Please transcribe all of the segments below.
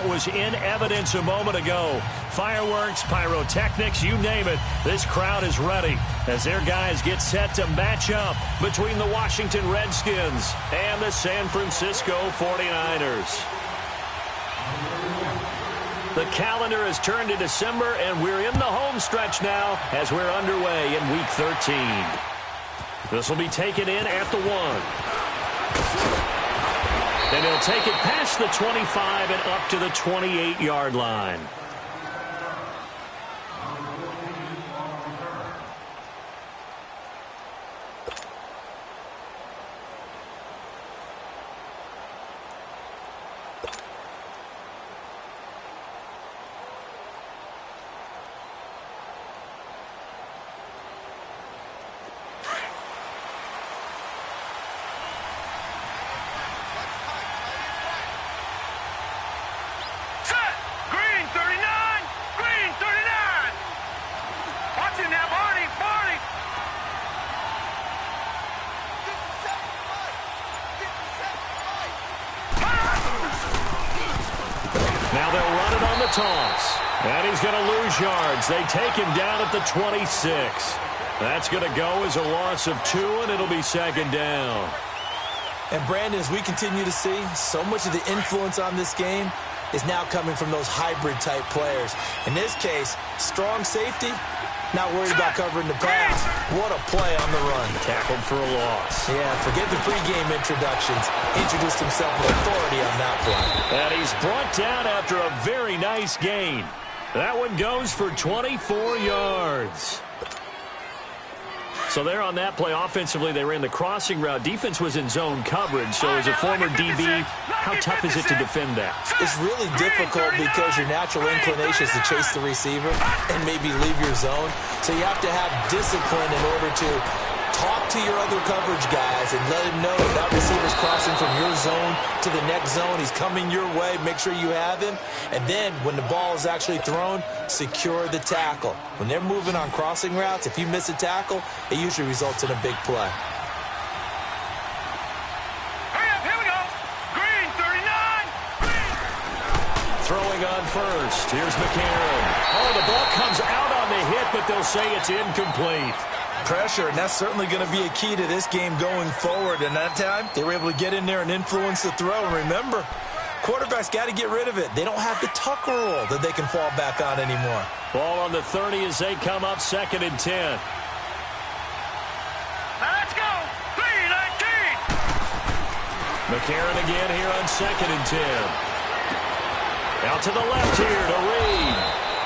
that was in evidence a moment ago. Fireworks, pyrotechnics, you name it. This crowd is ready as their guys get set to match up between the Washington Redskins and the San Francisco 49ers. The calendar has turned to December, and we're in the home stretch now as we're underway in Week 13. This will be taken in at the 1. And he'll take it past the 25 and up to the 28-yard line. Toss. And he's going to lose yards. They take him down at the 26. That's going to go as a loss of 2, and it'll be second down. And Brandon, as we continue to see, so much of the influence on this game is now coming from those hybrid-type players. In this case, strong safety, not worried about covering the pass. What a play on the run. Tackled for a loss. Yeah, forget the pregame introductions. Introduced himself with authority on that play. And he's brought down after a very nice gain. That one goes for 24 yards. So there on that play, offensively, they ran the crossing route. Defense was in zone coverage, so as a former DB, how tough is it to defend that? It's really difficult because your natural inclination is to chase the receiver and maybe leave your zone. So you have to have discipline in order to talk to your other coverage guys and let him know that receiver's crossing from your zone to the next zone. He's coming your way. Make sure you have him. And then when the ball is actually thrown, secure the tackle. When they're moving on crossing routes, if you miss a tackle, it usually results in a big play. Hurry up, here we go. Green, 39. Green. Throwing on first. Here's McCarron. Oh, the ball comes out on the hit, but they'll say it's incomplete. Pressure, and that's certainly going to be a key to this game going forward. And that time, they were able to get in there and influence the throw. And remember, quarterbacks got to get rid of it. They don't have the Tucker rule that they can fall back on anymore. Ball on the 30 as they come up 2nd and 10. Let's go. 3-19. McCarron again here on 2nd and 10. Out to the left here to Reed.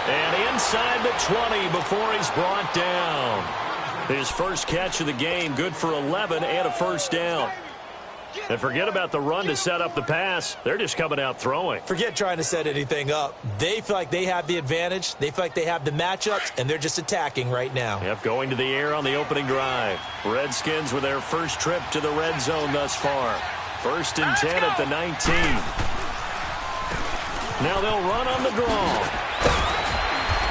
And inside the 20 before he's brought down. His first catch of the game, good for 11 and a first down. And forget about the run to set up the pass. They're just coming out throwing. Forget trying to set anything up. They feel like they have the advantage. They feel like they have the matchups, and they're just attacking right now. Yep, going to the air on the opening drive. Redskins with their first trip to the red zone thus far. 1st and 10 at the 19. Now they'll run on the draw.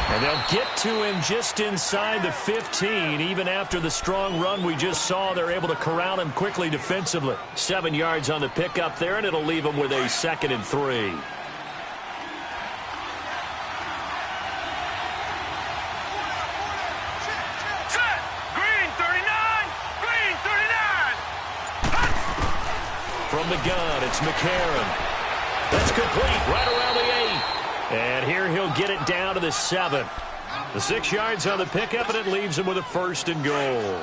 And they'll get to him just inside the 15. Even after the strong run we just saw, they're able to corral him quickly defensively. 7 yards on the pickup there, and it'll leave him with a 2nd and 3. Set. Green, 39. Green, 39. From the gun, it's McCarron. That's complete right around the 8. And here he'll get it down to the 7. The 6 yards on the pickup, and it leaves him with a 1st and goal.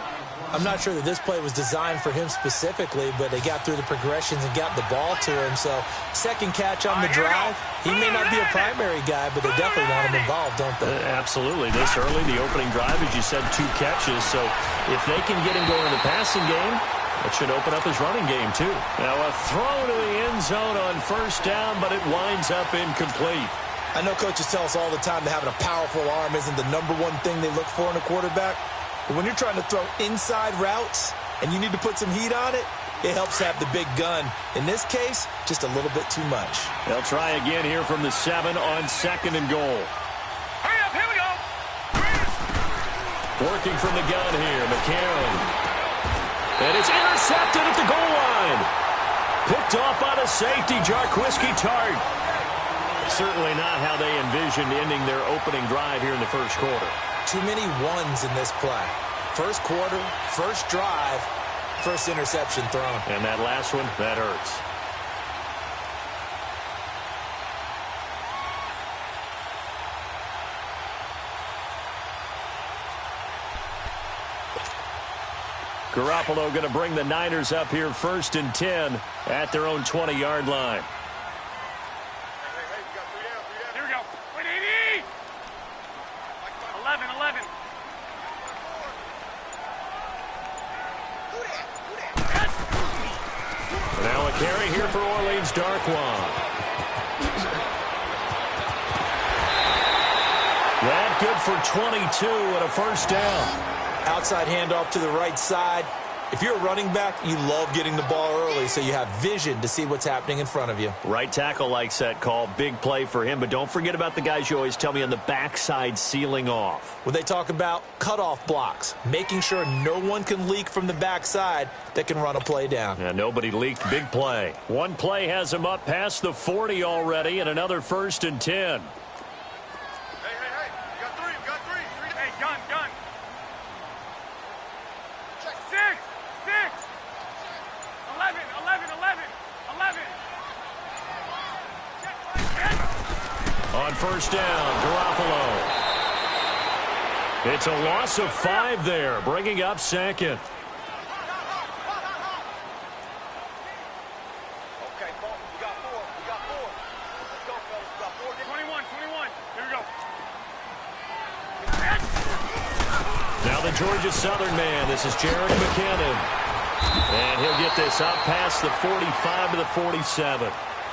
I'm not sure that this play was designed for him specifically, but they got through the progressions and got the ball to him. So, second catch on the drive. He may not be a primary guy, but they definitely want him involved, don't they? Absolutely. This early, the opening drive, as you said, 2 catches. So, if they can get him going in the passing game, it should open up his running game, too. Now, a throw to the end zone on 1st down, but it winds up incomplete. I know coaches tell us all the time that having a powerful arm isn't the #1 thing they look for in a quarterback. But when you're trying to throw inside routes and you need to put some heat on it, it helps to have the big gun. In this case, just a little bit too much. They'll try again here from the 7 on 2nd and goal. Hurry up, here we go. Working from the gun here, McCarron. And it's intercepted at the goal line. Picked off by the safety, Jarquiski Tart. Certainly not how they envisioned ending their opening drive here in the first quarter. Too many ones in this play. First quarter, first drive, first interception thrown. And that last one, that hurts. Garoppolo going to bring the Niners up here 1st and 10 at their own 20-yard line. Here we go. Wait, 80. 11. Now a carry here for Orleans Darkwa. That good for 22 and a first down. Outside handoff to the right side. If you're a running back, you love getting the ball early so you have vision to see what's happening in front of you. Right tackle likes that call. Big play for him. But don't forget about the guys you always tell me on the backside sealing off. When they talk about cutoff blocks, making sure no one can leak from the backside that can run a play down. Yeah, nobody leaked. Big play. One play has him up past the 40 already and another 1st and 10. Hey. We got three. Hey, gun. 6. 11. On first down, Garoppolo. It's a loss of 5 there, bringing up 2nd. Okay, we got 4. Let's go, fellas. We got 4. 21. Here we go. Now the Georgia Southern man. This is Jerick McKinnon. And he'll get this up past the 45 to the 47.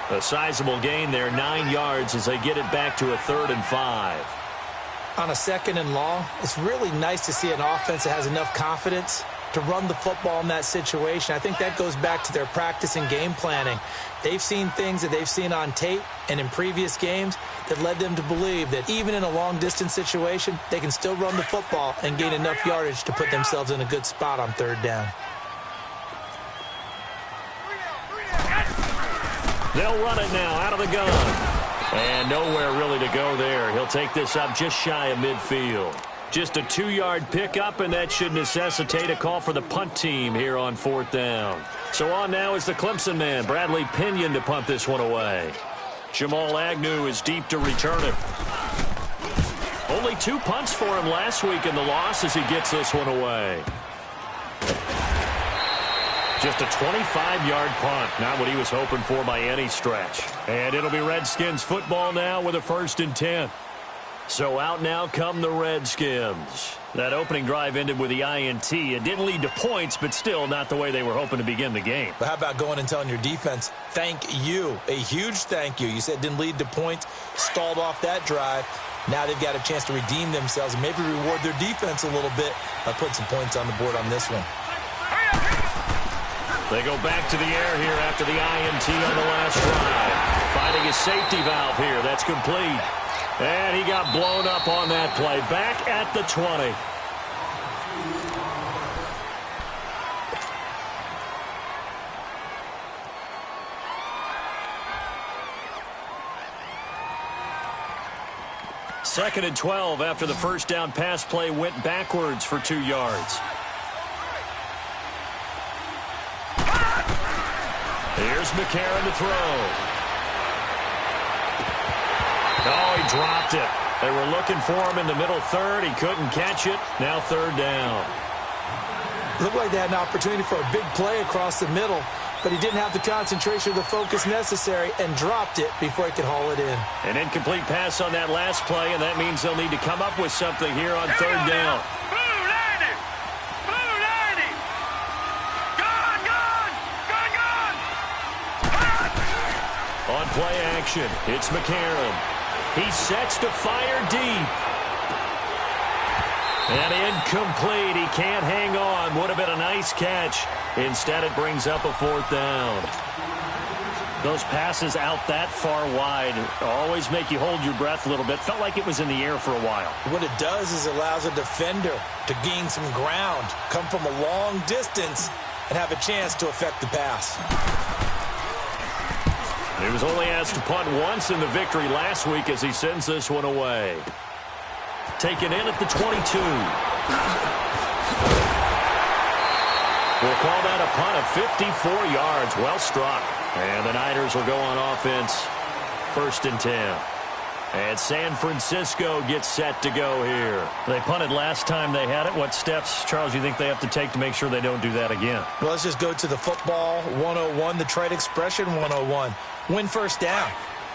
A sizable gain there, 9 yards as they get it back to a 3rd and 5. On a 2nd and long, it's really nice to see an offense that has enough confidence to run the football in that situation. I think that goes back to their practice and game planning. They've seen things that they've seen on tape and in previous games that led them to believe that even in a long-distance situation, they can still run the football and gain enough yardage to put themselves in a good spot on 3rd down. They'll run it now out of the gun. And nowhere really to go there. He'll take this up just shy of midfield. Just a 2-yard pickup, and that should necessitate a call for the punt team here on 4th down. So on now is the Clemson man, Bradley Pinion, to punt this one away. Jamal Agnew is deep to return it. Only 2 punts for him last week in the loss as he gets this one away. Just a 25-yard punt. Not what he was hoping for by any stretch. And it'll be Redskins football now with a 1st and 10. So out now come the Redskins. That opening drive ended with the INT. It didn't lead to points, but still not the way they were hoping to begin the game. But how about going and telling your defense, thank you, a huge thank you. You said it didn't lead to points, stalled off that drive. Now they've got a chance to redeem themselves and maybe reward their defense a little bit by putting some points on the board on this one. They go back to the air here after the INT on the last drive. Finding a safety valve here. That's complete. And he got blown up on that play. Back at the 20. Second and 12 after the first down pass play went backwards for 2 yards. Here's McCarron to throw. Oh, he dropped it. They were looking for him in the middle third. He couldn't catch it. Now 3rd down. Looked like they had an opportunity for a big play across the middle, but he didn't have the concentration or the focus necessary and dropped it before he could haul it in. An incomplete pass on that last play, and that means they'll need to come up with something here on 3rd down. On play action, it's McCarron. He sets to fire deep. And incomplete. He can't hang on. Would have been a nice catch. Instead, it brings up a 4th down. Those passes out that far wide always make you hold your breath a little bit. Felt like it was in the air for a while. What it does is it allows a defender to gain some ground, come from a long distance, and have a chance to affect the pass. He was only asked to punt once in the victory last week as he sends this one away. Taken in at the 22. We'll call that a punt of 54 yards. Well struck. And the Niners will go on offense. 1st and 10. And San Francisco gets set to go here. They punted last time they had it. What steps, Charles, you think they have to take to make sure they don't do that again? Well, let's just go to the football 101, the trade expression 101. Win first down.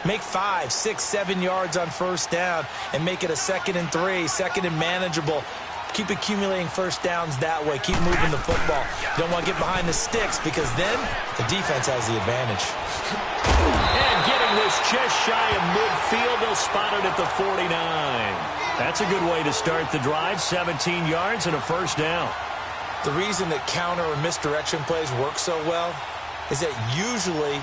Make 5, 6, 7 yards on first down and make it a 2nd and 3, 2nd and manageable. Keep accumulating first downs that way. Keep moving the football. You don't want to get behind the sticks because then the defense has the advantage. And getting this just shy of midfield, they'll spot it at the 49. That's a good way to start the drive. 17 yards and a first down. The reason that counter or misdirection plays work so well is that usually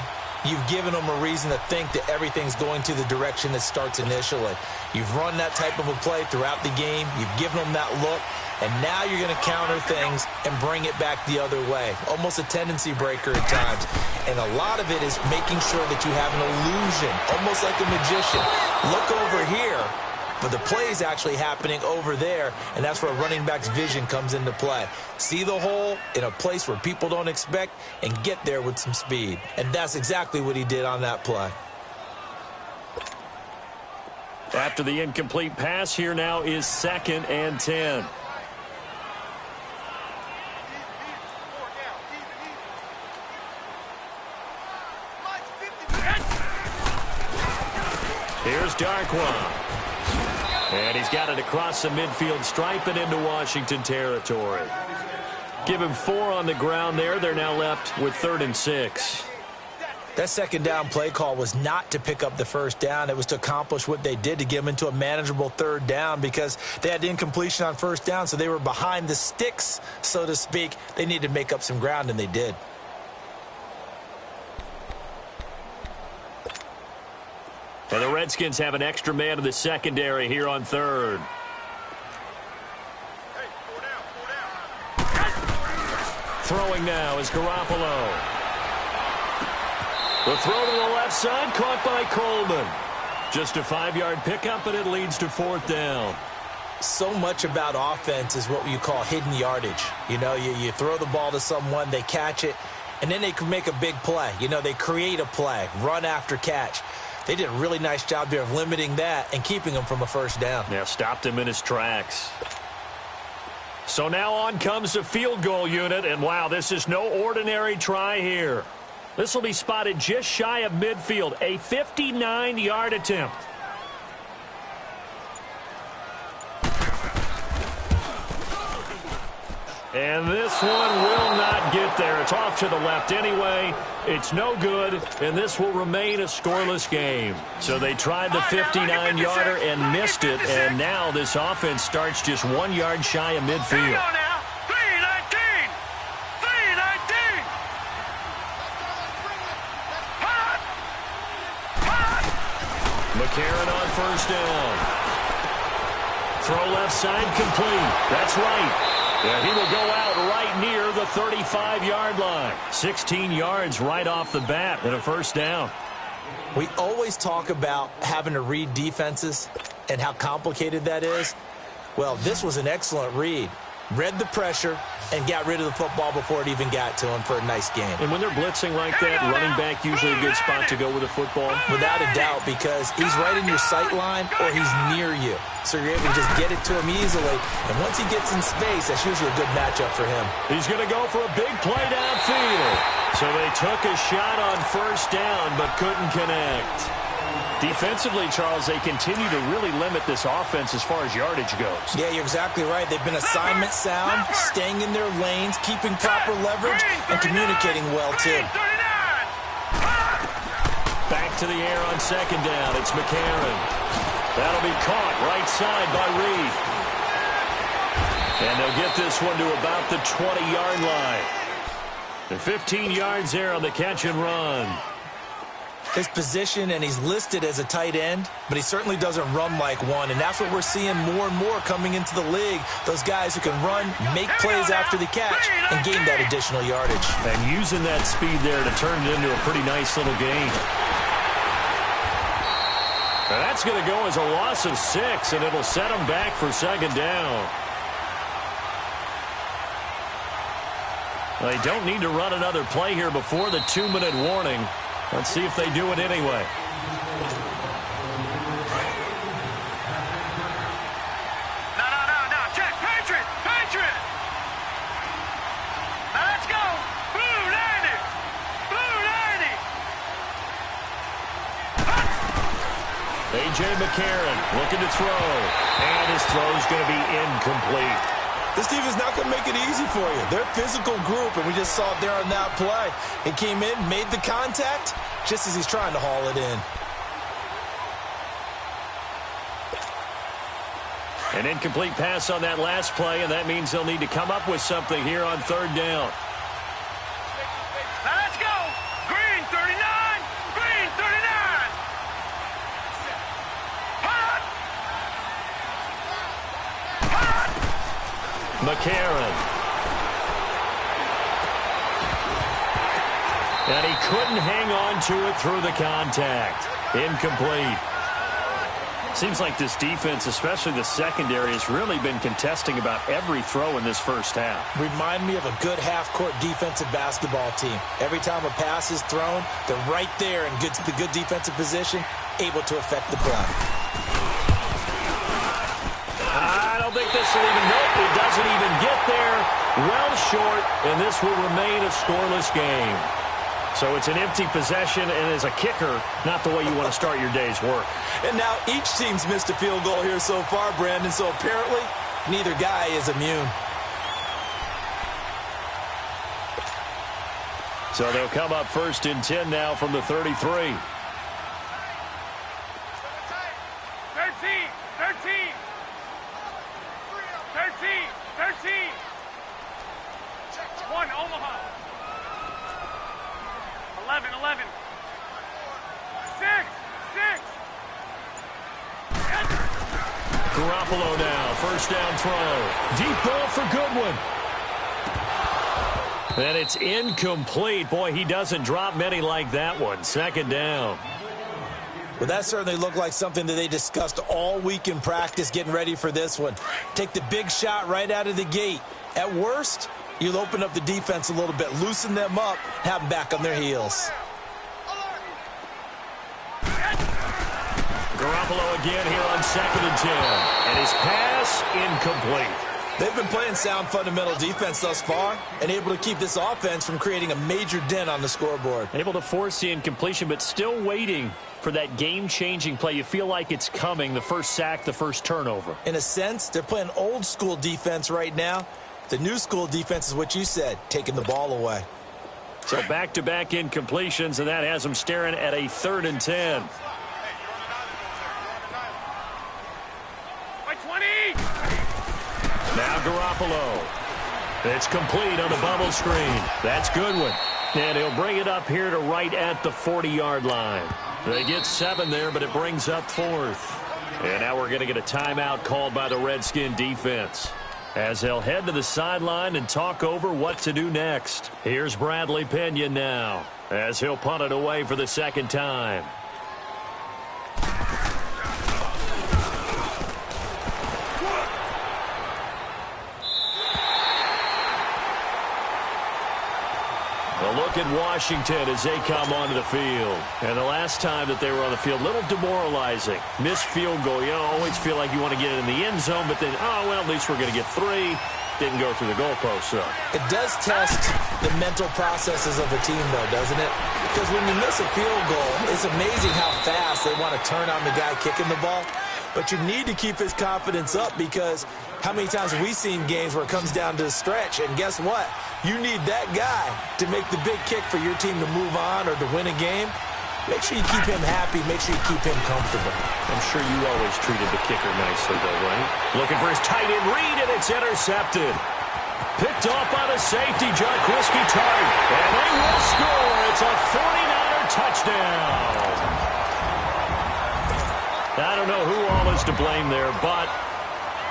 you've given them a reason to think that everything's going to the direction it starts initially. You've run that type of a play throughout the game. You've given them that look. And now you're going to counter things and bring it back the other way. Almost a tendency breaker at times. And a lot of it is making sure that you have an illusion, almost like a magician. Look over here, but the play is actually happening over there, and that's where a running back's vision comes into play. See the hole in a place where people don't expect and get there with some speed. And that's exactly what he did on that play. After the incomplete pass, here now is 2nd and 10. Here's Darkwa. And he's got it across the midfield stripe and into Washington territory. Give him 4 on the ground there. They're now left with 3rd and 6. That 2nd down play call was not to pick up the first down. It was to accomplish what they did, to get them into a manageable 3rd down because they had incompletion on first down, so they were behind the sticks, so to speak. They needed to make up some ground, and they did. And the Redskins have an extra man in the secondary here on 3rd. Throwing now is Garoppolo. The throw to the left side, caught by Coleman. Just a 5-yard pickup, and it leads to 4th down. So much about offense is what you call hidden yardage. You know, you throw the ball to someone, they catch it, and then they can make a big play. You know, they create a play, run after catch. They did a really nice job there of limiting that and keeping him from a first down. Yeah, stopped him in his tracks. So now on comes the field goal unit, and wow, this is no ordinary try here. This will be spotted just shy of midfield, a 59-yard attempt. And this one will not get there. It's off to the left anyway. It's no good, and this will remain a scoreless game. So they tried the 59-yarder and missed it, and now this offense starts just 1 yard shy of midfield. McCarron on first down. Throw left side complete. That's right. Yeah, he will go out right near the 35-yard line. 16 yards right off the bat and a first down. We always talk about having to read defenses and how complicated that is. Well, this was an excellent read. Read the pressure and got rid of the football before it even got to him for a nice game. And when they're blitzing like that, running back usually a good spot to go with the football. Without a doubt, because he's right in your sight line or he's near you. So you're able to just get it to him easily. And once he gets in space, that's usually a good matchup for him. He's going to go for a big play downfield. So they took a shot on first down but couldn't connect. Defensively, Charles, they continue to really limit this offense as far as yardage goes. Yeah, you're exactly right. They've been assignment sound, staying in their lanes, keeping proper leverage, and communicating well, too. Back to the air on second down. It's McCarron. That'll be caught right side by Reed. And they'll get this one to about the 20-yard line. And 15 yards there on the catch and run. His position, and he's listed as a tight end, but he certainly doesn't run like one, and that's what we're seeing more and more coming into the league. Those guys who can run, make plays after the catch, and gain that additional yardage. And using that speed there to turn it into a pretty nice little game. And that's going to go as a loss of 6, and it'll set them back for second down. They don't need to run another play here before the 2-minute warning. Let's see if they do it anyway. No. Check. Patriot. Now let's go. Blue 90. A.J. McCarron looking to throw. And his throw's going to be incomplete. This team is not going to make it easy for you. They're a physical group, and we just saw it there on that play. He came in, made the contact, just as he's trying to haul it in. An incomplete pass on that last play, and that means they'll need to come up with something here on third down. Now let's go. Green 39. McCarron. And he couldn't hang on to it through the contact. Incomplete. Seems like this defense, especially the secondary, has really been contesting about every throw in this first half. Remind me of a good half-court defensive basketball team. Every time a pass is thrown, they're right there in the good defensive position, able to affect the play. I don't think this will even, nope, it doesn't even get there. Well short, and this will remain a scoreless game. So it's an empty possession, and as a kicker, not the way you want to start your day's work. And now each team's missed a field goal here so far, Brandon, so apparently neither guy is immune. So they'll come up 1st and 10 now from the 33. 13. 1, Omaha. 11. 6. Garoppolo now, first down throw. Deep ball for Goodwin. And it's incomplete. Boy, he doesn't drop many like that one. Second down. Well, that certainly looked like something that they discussed all week in practice getting ready for this one. Take the big shot right out of the gate. At worst, you'll open up the defense a little bit, loosen them up, have them back on their heels. Garoppolo again here on 2nd and 10. And his pass incomplete. They've been playing sound fundamental defense thus far and able to keep this offense from creating a major dent on the scoreboard. Able to force the incompletion, but still waiting for that game-changing play. You feel like it's coming, the first sack, the first turnover. In a sense, they're playing old-school defense right now. The new-school defense is what you said, taking the ball away. So back-to-back incompletions, and that has them staring at a 3rd and 10. By 20. Now Garoppolo. It's complete on the bubble screen. That's Goodwin. And he'll bring it up here to right at the 40-yard line. They get 7 there, but it brings up 4th. And now we're going to get a timeout called by the Redskin defense, as they'll head to the sideline and talk over what to do next. Here's Bradley Pena now, as he'll punt it away for the second time. A look at Washington as they come onto the field. And the last time that they were on the field, a little demoralizing. Missed field goal. You know, always feel like you want to get it in the end zone, but then, oh, well, at least we're going to get 3. Didn't go through the goalpost, though. It does test the mental processes of a team, though, doesn't it? Because when you miss a field goal, it's amazing how fast they want to turn on the guy kicking the ball. But you need to keep his confidence up, because how many times have we seen games where it comes down to the stretch, and guess what? You need that guy to make the big kick for your team to move on or to win a game. Make sure you keep him happy. Make sure you keep him comfortable. I'm sure you always treated the kicker nicely, though, right? Looking for his tight end read, and it's intercepted. Picked off by the safety, Jaquiski Tartt. And they will score. It's a 49er touchdown. I don't know who all is to blame there, but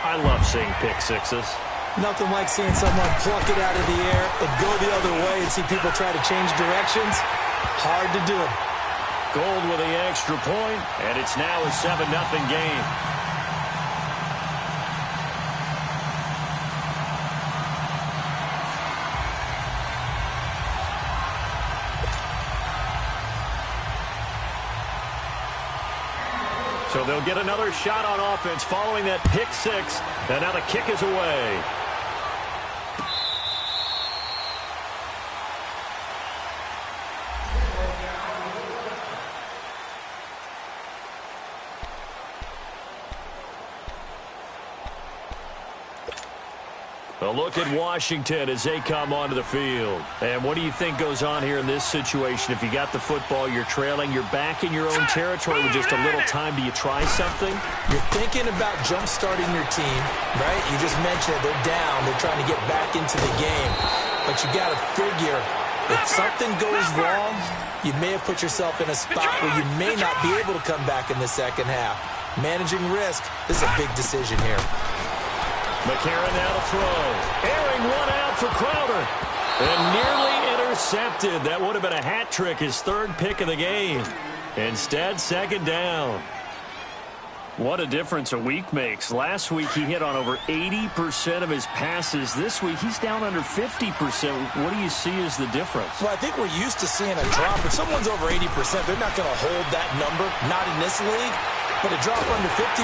I love seeing pick sixes. Nothing like seeing someone pluck it out of the air and go the other way and see people try to change directions. Hard to do it. Gold with the extra point, and it's now a 7-0 game. So they'll get another shot on offense following that pick six, and now the kick is away. A look at Washington as they come onto the field. And what do you think goes on here in this situation? If you got the football, you're trailing, you're back in your own territory with just a little time. Do you try something? You're thinking about jump-starting your team, right? You just mentioned it. They're down. They're trying to get back into the game. But you got to figure, if something goes wrong, you may have put yourself in a spot where you may not be able to come back in the second half. Managing risk, this is a big decision here. McCarron now to throw. Airing one out for Crowder. And nearly intercepted. That would have been a hat trick, his third pick of the game. Instead, second down. What a difference a week makes. Last week, he hit on over 80% of his passes. This week, he's down under 50%. What do you see as the difference? Well, I think we're used to seeing a drop. If someone's over 80%, they're not going to hold that number, not in this league. But a drop under 50%,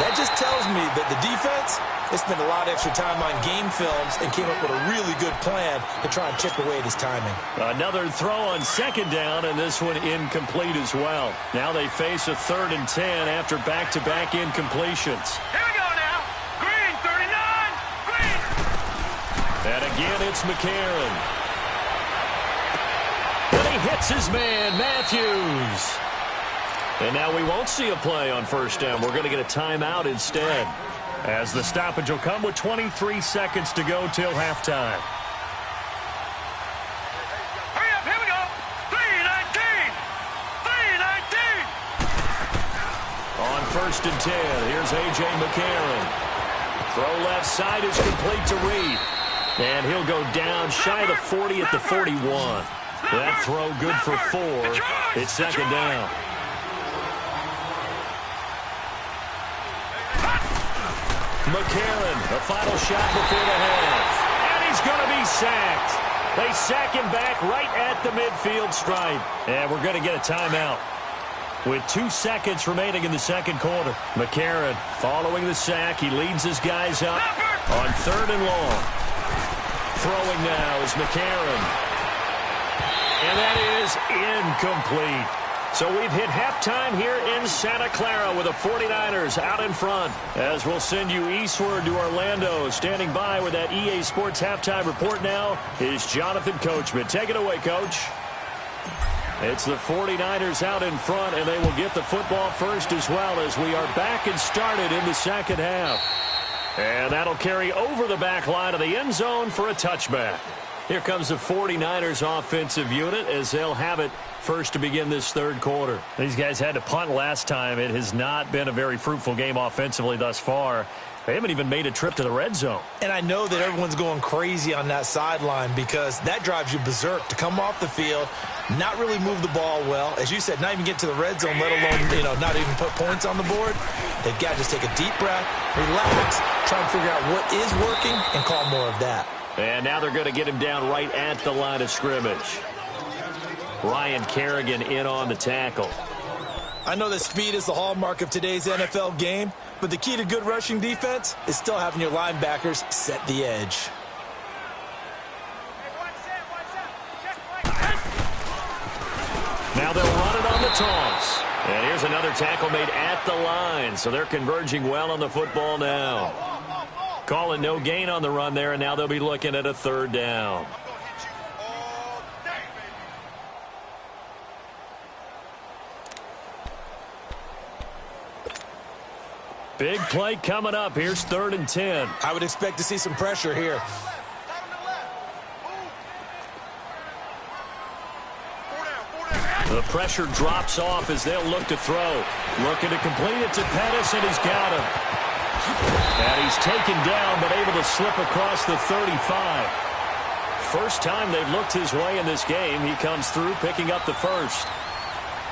that just tells me that the defense has spent a lot of extra time on game films and came up with a really good plan to try and chip away at his timing. Another throw on second down, and this one incomplete as well. Now they face a 3rd and 10 after back-to-back incompletions. Here we go now. Green, 39. Green. And again, it's McCarron. And he hits his man, Matthews. And now we won't see a play on first down. We're going to get a timeout instead, as the stoppage will come with 23 seconds to go till halftime. Hurry up, here we go. 3:19. 3:19. On 1st and 10, here's A.J. McCarron. Throw left side is complete to Reed. And he'll go down shy of the 40 at the 41. That throw good for 4. It's second down. McCarron, the final shot before the half. And he's going to be sacked. They sack him back right at the midfield stripe. And we're going to get a timeout with 2 seconds remaining in the second quarter. McCarron following the sack. He leads his guys up on 3rd and long. Throwing now is McCarron. And that is incomplete. So we've hit halftime here in Santa Clara with the 49ers out in front. As we'll send you eastward to Orlando. Standing by with that EA Sports halftime report now is Jonathan Coachman. Take it away, Coach. It's the 49ers out in front, and they will get the football first as well, as we are back and started in the second half. And that'll carry over the back line of the end zone for a touchback. Here comes the 49ers offensive unit as they'll have it first to begin this third quarter. These guys had to punt last time. It has not been a very fruitful game offensively thus far. They haven't even made a trip to the red zone. And I know that everyone's going crazy on that sideline because that drives you berserk to come off the field, not really move the ball well. As you said, not even get to the red zone, let alone, not even put points on the board. They've got to just take a deep breath, relax, try and figure out what is working, and call more of that. And now they're going to get him down right at the line of scrimmage. Ryan Kerrigan in on the tackle. I know that speed is the hallmark of today's NFL game, but the key to good rushing defense is still having your linebackers set the edge. Now they'll run it on the toss. And here's another tackle made at the line, so they're converging well on the football now. Calling no gain on the run there, and now they'll be looking at a 3rd down. Big play coming up. Here's 3rd and 10. I would expect to see some pressure here. The pressure drops off as they'll look to throw. Looking to complete it to Pettis, and he's got him. And he's taken down, but able to slip across the 35. First time they've looked his way in this game. He comes through, picking up the first.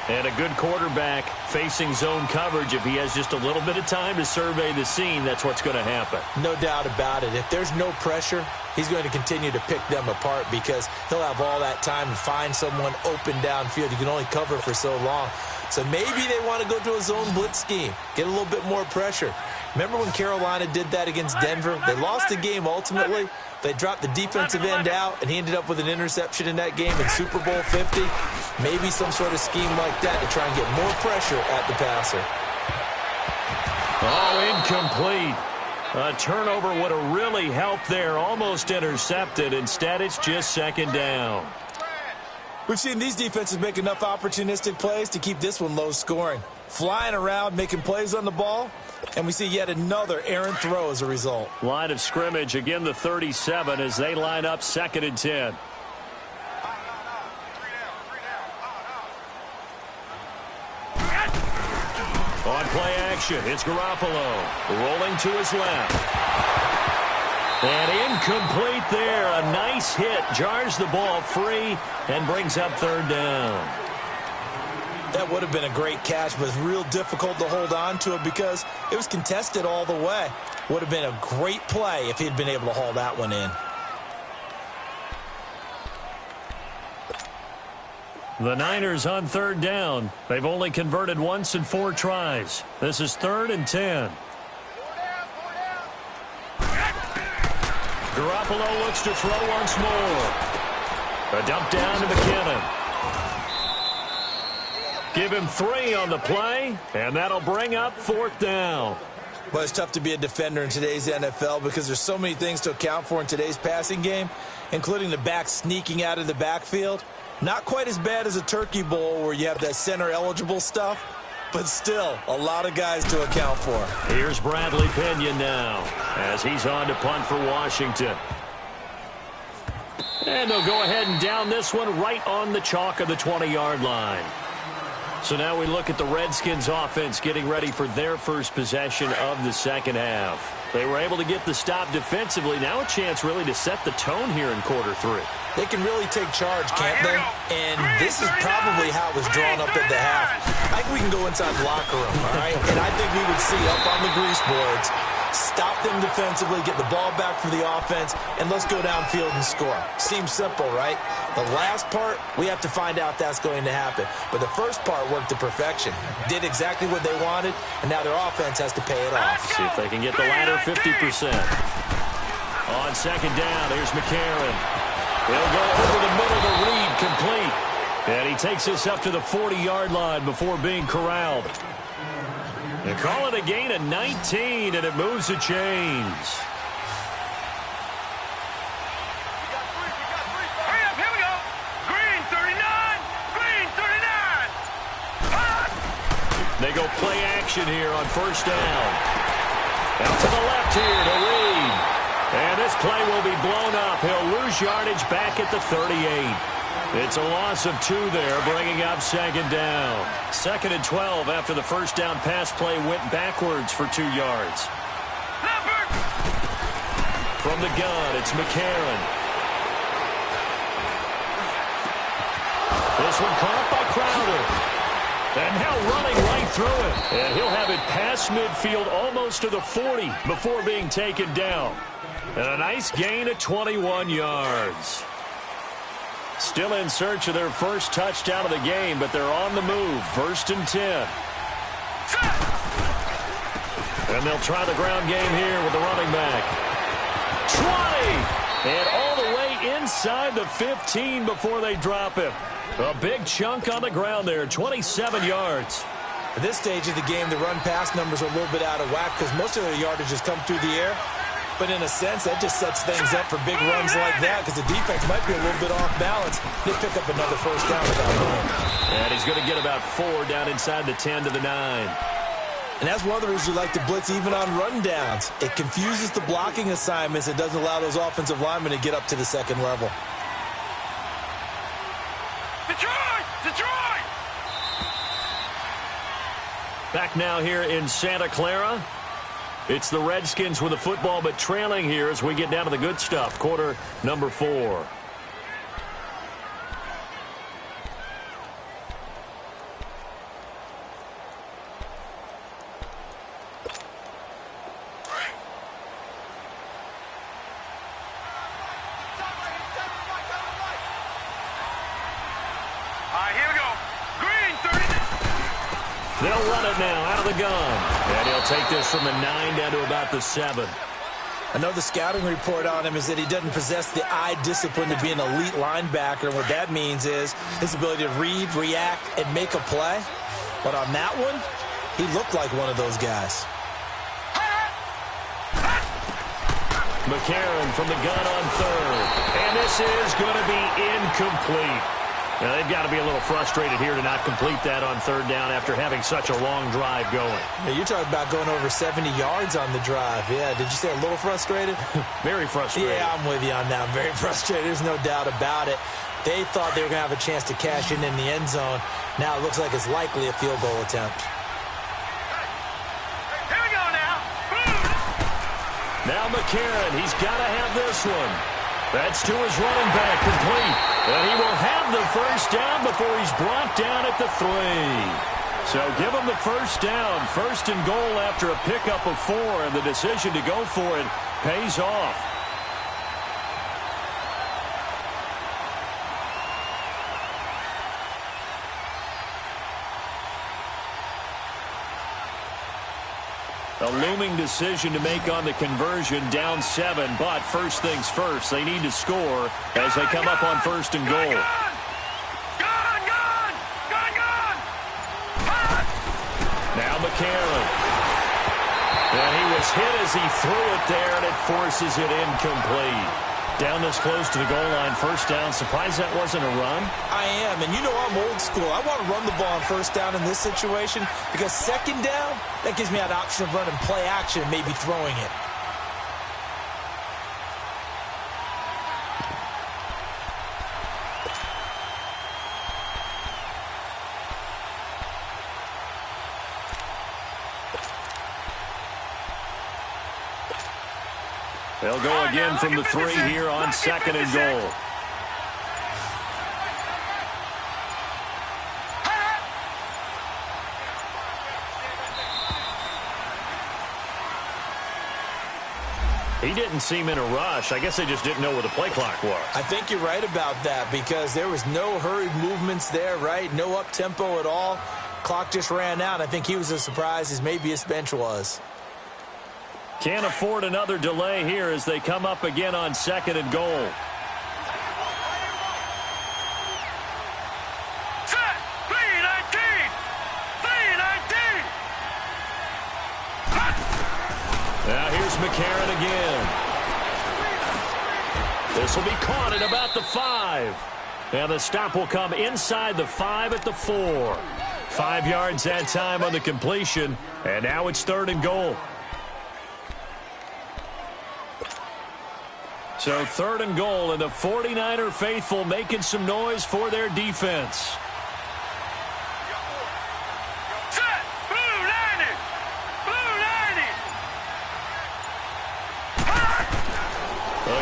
And a good quarterback facing zone coverage, if he has just a little bit of time to survey the scene, that's what's going to happen. No doubt about it. If there's no pressure, he's going to continue to pick them apart because he'll have all that time to find someone open downfield. You can only cover for so long. So maybe they want to go to a zone blitz scheme, get a little bit more pressure. Remember when Carolina did that against Denver? They lost the game ultimately. They dropped the defensive end out, and he ended up with an interception in that game in Super Bowl 50. Maybe some sort of scheme like that to try and get more pressure at the passer. Oh, incomplete. A turnover would have really helped there. Almost intercepted. Instead, it's just second down. We've seen these defenses make enough opportunistic plays to keep this one low scoring. Flying around, making plays on the ball, and we see yet another errant throw as a result. Line of scrimmage, again the 37 as they line up 2nd and 10. On play action, it's Garoppolo rolling to his left. And incomplete there. A nice hit. Jars the ball free and brings up 3rd down. That would have been a great catch, but it's real difficult to hold on to it because it was contested all the way. Would have been a great play if he'd been able to haul that one in. The Niners on 3rd down. They've only converted once in 4 tries. This is 3rd and 10. Garoppolo looks to throw once more. A dump down to McKinnon. Give him 3 on the play, and that'll bring up 4th down. Well, it's tough to be a defender in today's NFL because there's so many things to account for in today's passing game, including the back sneaking out of the backfield. Not quite as bad as a Turkey Bowl where you have that center-eligible stuff, but still a lot of guys to account for. Here's Bradley Pinion now as he's on to punt for Washington. And they'll go ahead and down this one right on the chalk of the 20-yard line. So now we look at the Redskins offense getting ready for their first possession of the second half. They were able to get the stop defensively. Now a chance really to set the tone here in quarter 3. They can really take charge, can't they? And this is probably how it was drawn up at the half. I think we can go inside the locker room, all right? And I think we would see up on the grease boards, stop them defensively, get the ball back for the offense, and let's go downfield and score. Seems simple, right? The last part, we have to find out that's going to happen. But the first part worked to perfection. Did exactly what they wanted, and now their offense has to pay it off. See if they can get the latter 50%. On 2nd down, here's McCarron. He'll go over the middle to Reed, complete. And he takes this up to the 40-yard line before being corralled. They call it a gain of 19, and it moves the chains. Hurry up, here we go. Green 39, green 39. They go play action here on 1st down. Out to the left here to Reed. And this play will be blown up. He'll lose yardage back at the 38. It's a loss of 2 there, bringing up 2nd down. 2nd and 12 after the 1st down pass play went backwards for 2 yards. From the gun, it's McCarron. This one caught by Crowder. And now running right through it. And he'll have it past midfield almost to the 40 before being taken down. And a nice gain of 21 yards. Still in search of their first touchdown of the game, but they're on the move. 1st and 10. And they'll try the ground game here with the running back. 20! And all the way inside the 15 before they drop him. A big chunk on the ground there, 27 yards. At this stage of the game, the run-pass numbers are a little bit out of whack because most of their yardage has come through the air. But in a sense, that just sets things up for big runs like that because the defense might be a little bit off balance. They pick up another 1st down without running. And he's going to get about 4 down inside the 10 to the 9. And that's one of the reasons we like to blitz even on rundowns. It confuses the blocking assignments. It doesn't allow those offensive linemen to get up to the 2nd level. Detroit! Detroit! Back now here in Santa Clara. It's the Redskins with the football, but trailing here as we get down to the good stuff. Quarter number 4. it now out of the gun. And he'll take this from the 9 down to about the 7. I know the scouting report on him is that he doesn't possess the eye discipline to be an elite linebacker. And what that means is his ability to read, react, and make a play. But on that one, he looked like one of those guys. McCarron from the gun on third. And this is going to be incomplete. Now, they've got to be a little frustrated here to not complete that on third down after having such a long drive going. Yeah, you're talking about going over 70 yards on the drive. Yeah, did you say a little frustrated? Very frustrated. Yeah, I'm with you on that. I'm very frustrated. There's no doubt about it. They thought they were going to have a chance to cash in the end zone. Now it looks like it's likely a field goal attempt. Here we go now. Now McCarron, he's got to have this one. That's to his running back, complete. And he will have the first down before he's brought down at the 3. So give him the first down. First and goal after a pickup of 4, and the decision to go for it pays off. A looming decision to make on the conversion, down 7, but first things first, they need to score as they come up on first and goal. Now McCarron. And he was hit as he threw it there, and it forces it incomplete. Down this close to the goal line, first down. Surprised that wasn't a run? I am, and you know I'm old school. I want to run the ball on first down in this situation because second down, that gives me an option of running play action and maybe throwing it. They'll go again from the 3 here on second and goal. He didn't seem in a rush. I guess they just didn't know where the play clock was. I think you're right about that because there was no hurried movements there, right? No up-tempo at all. Clock just ran out. I think he was as surprised as maybe his bench was. Can't afford another delay here as they come up again on second and goal. Set! 3-19! 3-19! Now here's McCarron again. This will be caught at about the 5. And the stop will come inside the 5 at the 4. 5 yards that time on the completion. And now it's third and goal. So third and goal, and the 49er faithful making some noise for their defense. Set! Blue 90! Blue 90!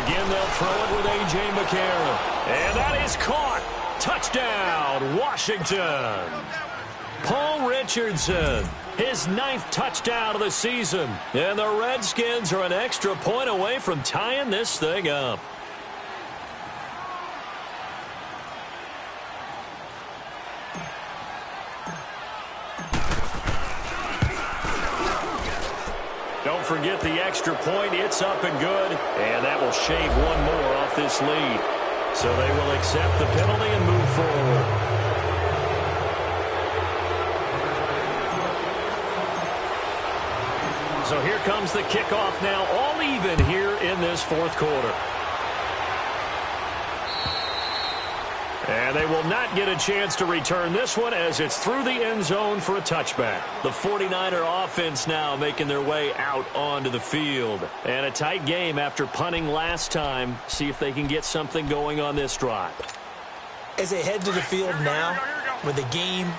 Again, they'll throw it with A.J. McCarron. And that is caught. Touchdown, Washington. Paul Richardson, his 9th touchdown of the season. And the Redskins are an extra point away from tying this thing up. Don't forget the extra point. It's up and good. And that will shave one more off this lead. So they will accept the penalty and move forward. So here comes the kickoff now, all even here in this fourth quarter. And they will not get a chance to return this one as it's through the end zone for a touchback. The 49er offense now making their way out onto the field. And a tight game after punting last time. See if they can get something going on this drive. As they head to the field now, with the game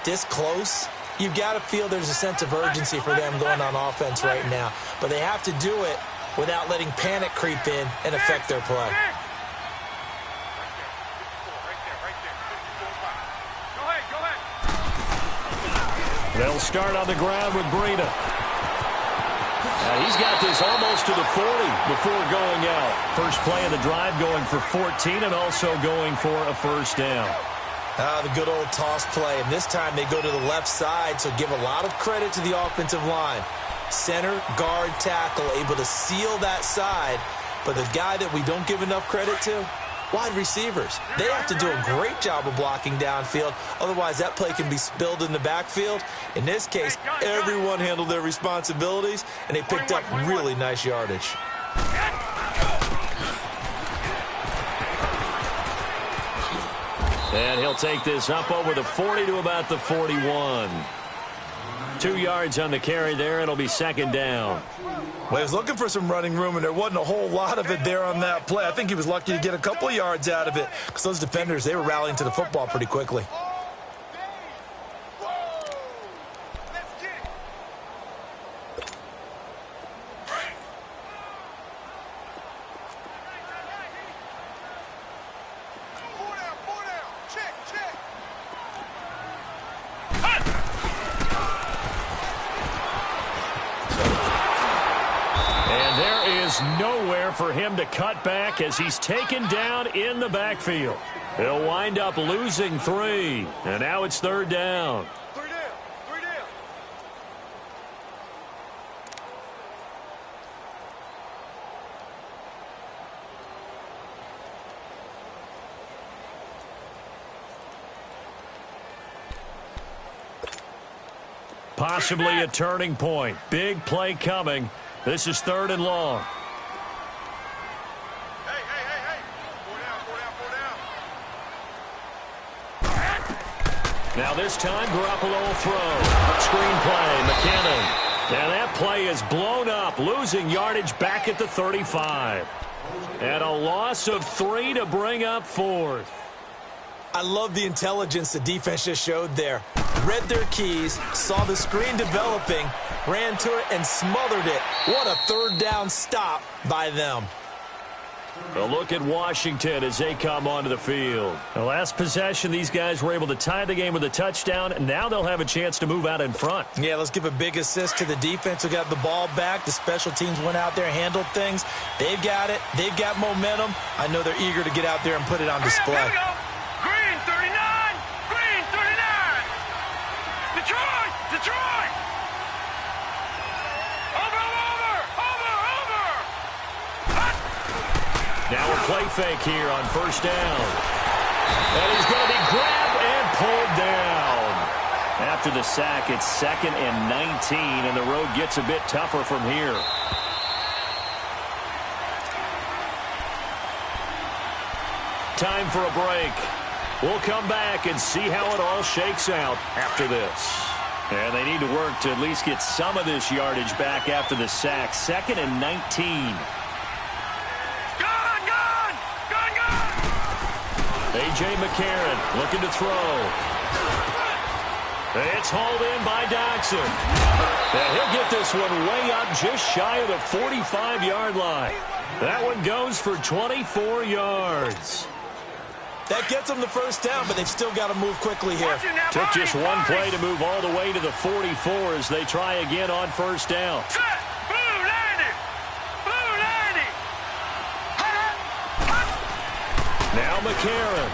this close, you've got to feel there's a sense of urgency for them going on offense right now. But they have to do it without letting panic creep in and affect their play. They'll start on the ground with Breida. He's got this almost to the 40 before going out. First play of the drive going for 14 and also going for a first down. The good old toss play, and this time they go to the left side, so give a lot of credit to the offensive line. Center, guard, tackle, able to seal that side, but the guy that we don't give enough credit to, wide receivers. They have to do a great job of blocking downfield, otherwise that play can be spilled in the backfield. In this case, everyone handled their responsibilities, and they picked up really nice yardage. And he'll take this up over the 40 to about the 41. 2 yards on the carry there. It'll be second down. Well, he was looking for some running room, and there wasn't a whole lot of it there on that play. I think he was lucky to get a couple of yards out of it because those defenders, they were rallying to the football pretty quickly. Nowhere for him to cut back as he's taken down in the backfield. He'll wind up losing 3, and now it's third down. 3 down, 3 down. Possibly a turning point. Big play coming. This is third and long. Hey. 4 down. Now this time, Garoppolo will throw. Screen play, McKinnon. And that play is blown up, losing yardage back at the 35. And a loss of 3 to bring up fourth. I love the intelligence the defense just showed there. Read their keys, saw the screen developing, ran to it, and smothered it. What a third down stop by them. A look at Washington as they come onto the field. The last possession, these guys were able to tie the game with a touchdown, and now they'll have a chance to move out in front. Yeah, let's give a big assist to the defense who got the ball back. The special teams went out there, handled things. They've got it. They've got momentum. I know they're eager to get out there and put it on display. Here we go. Green 39. Green 39. Detroit. Over. Now a play fake here on first down. And he's going to be grabbed and pulled down. After the sack, it's 2nd and 19, and the road gets a bit tougher from here. Time for a break. We'll come back and see how it all shakes out after this. And they need to work to at least get some of this yardage back after the sack. 2nd and 19. A.J. McCarron looking to throw. It's hauled in by Dotson. And he'll get this one way up just shy of the 45-yard line. That one goes for 24 yards. That gets them the first down, but they've still got to move quickly here. Took just one play to move all the way to the 44 as they try again on first down. Now McCarron.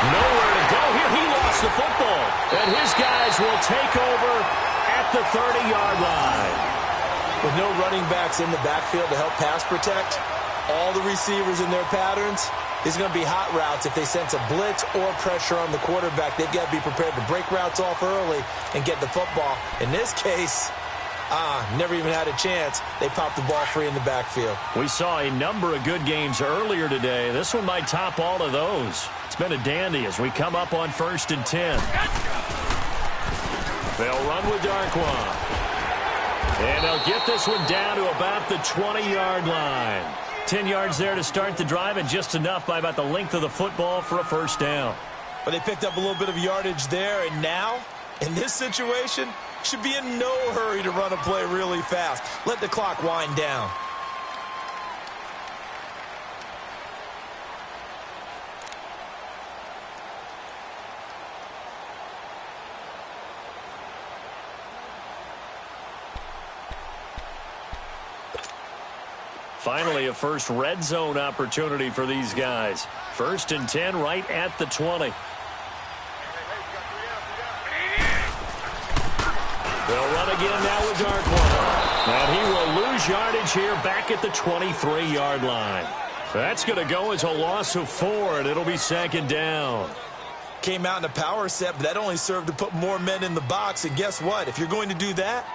Nowhere to go here. He lost the football. And his guys will take over at the 30-yard line. With no running backs in the backfield to help pass protect, all the receivers in their patterns, these are going to be hot routes. If they sense a blitz or pressure on the quarterback, they've got to be prepared to break routes off early and get the football. In this case, never even had a chance. They popped the ball free in the backfield. We saw a number of good games earlier today. This one might top all of those. It's been a dandy as we come up on 1st and 10. They'll run with Darkwa. And they'll get this one down to about the 20-yard line. 10 yards there to start the drive, and just enough by about the length of the football for a first down. But they picked up a little bit of yardage there, and now, in this situation, should be in no hurry to run a play really fast. Let the clock wind down. Finally, a first red zone opportunity for these guys. 1st and 10 right at the 20. They'll run again now with Darkwa. And he will lose yardage here back at the 23-yard line. That's going to go as a loss of 4, and it'll be 2nd down. Came out in a power set, but that only served to put more men in the box. And guess what? If you're going to do that,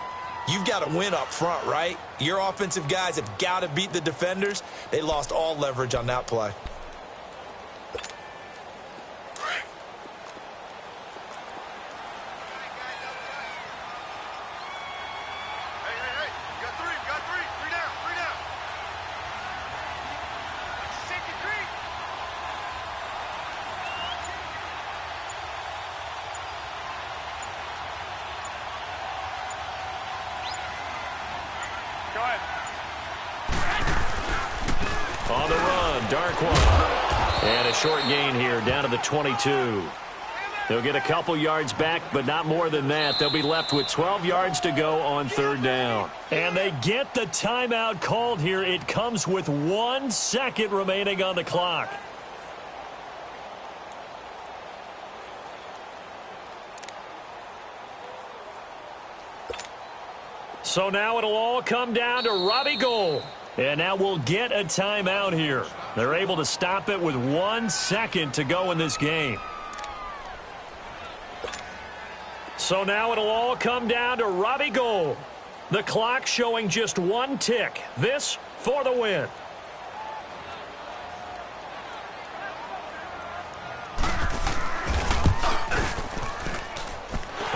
you've got to win up front, right? Your offensive guys have got to beat the defenders. They lost all leverage on that play. On the run, Darkwa. And a short gain here down to the 22. They'll get a couple yards back, but not more than that. They'll be left with 12 yards to go on 3rd down. And they get the timeout called here. It comes with 1 second remaining on the clock. So now it'll all come down to Robbie Gould. And now we'll get a timeout here. They're able to stop it with 1 second to go in this game. So now it'll all come down to Robbie Gould. The clock showing just 1 tick. This for the win.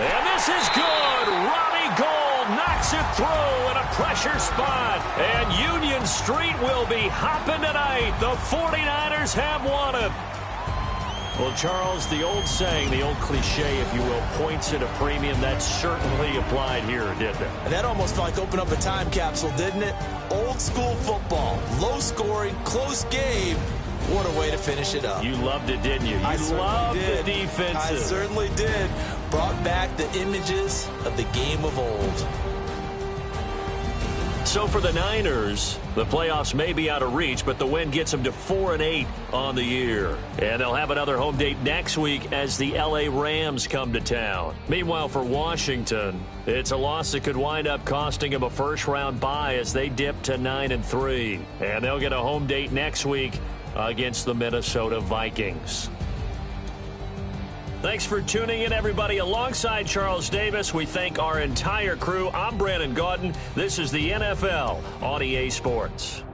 And this is good. Robbie Gould knocks it through in a pressure spot. And Union Street will be hopping tonight. The 49ers have won it. Well, Charles, the old saying, the old cliche, if you will, points at a premium, that certainly applied here, didn't it? And that almost felt like opened up a time capsule, didn't it? Old school football, low scoring, close game. What a way to finish it up. You loved it, didn't you? I You loved did. the defensive. I certainly did. Brought back the images of the game of old. So for the Niners, the playoffs may be out of reach, but the win gets them to 4-8 on the year. And they'll have another home date next week as the L.A. Rams come to town. Meanwhile, for Washington, it's a loss that could wind up costing them a first-round bye as they dip to 9-3. And they'll get a home date next week against the Minnesota Vikings. Thanks for tuning in, everybody. Alongside Charles Davis, we thank our entire crew. I'm Brandon Gaudin. This is the NFL on EA Sports.